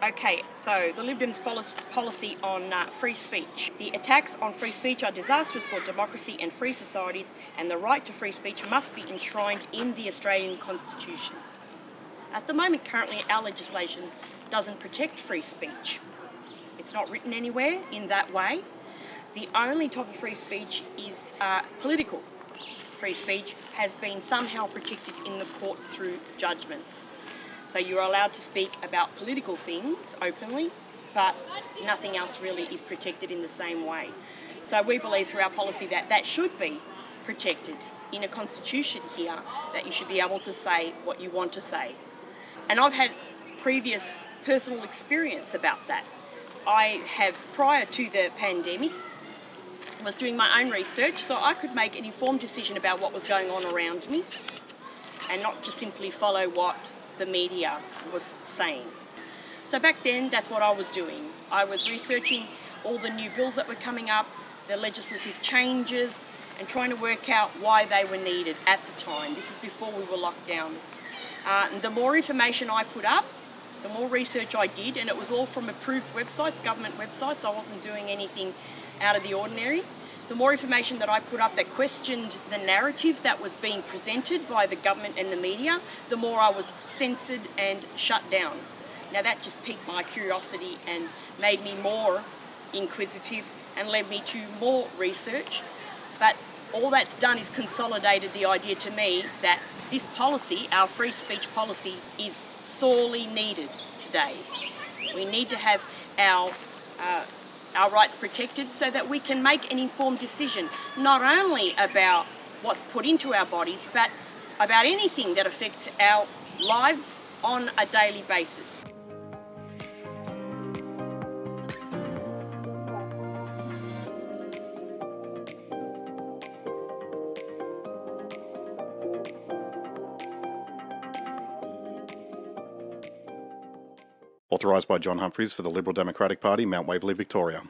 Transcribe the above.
Okay, so the Lib Dems policy on free speech. The attacks on free speech are disastrous for democracy and free societies, and the right to free speech must be enshrined in the Australian Constitution. At the moment, currently, our legislation doesn't protect free speech. It's not written anywhere in that way. The only type of free speech is political. Free speech has been somehow protected in the courts through judgments. So you're allowed to speak about political things openly, but nothing else really is protected in the same way. So we believe through our policy that that should be protected in a constitution here, that you should be able to say what you want to say. And I've had previous personal experience about that. I have, prior to the pandemic, was doing my own research so I could make an informed decision about what was going on around me and not just simply follow what the media was saying. So back then, that's what I was doing. I was researching all the new bills that were coming up, the legislative changes, and trying to work out why they were needed at the time. This is before we were locked down. The more information I put up, the more research I did, and it was all from approved websites, government websites. I wasn't doing anything out of the ordinary. The more information that I put up that questioned the narrative that was being presented by the government and the media, the more I was censored and shut down. Now that just piqued my curiosity and made me more inquisitive and led me to more research. But all that's done is consolidated the idea to me that this policy, our free speech policy, is sorely needed today. We need to have our rights protected so that we can make an informed decision, not only about what's put into our bodies, but about anything that affects our lives on a daily basis. Authorised by John Humphries for the Liberal Democratic Party, Mount Waverley, Victoria.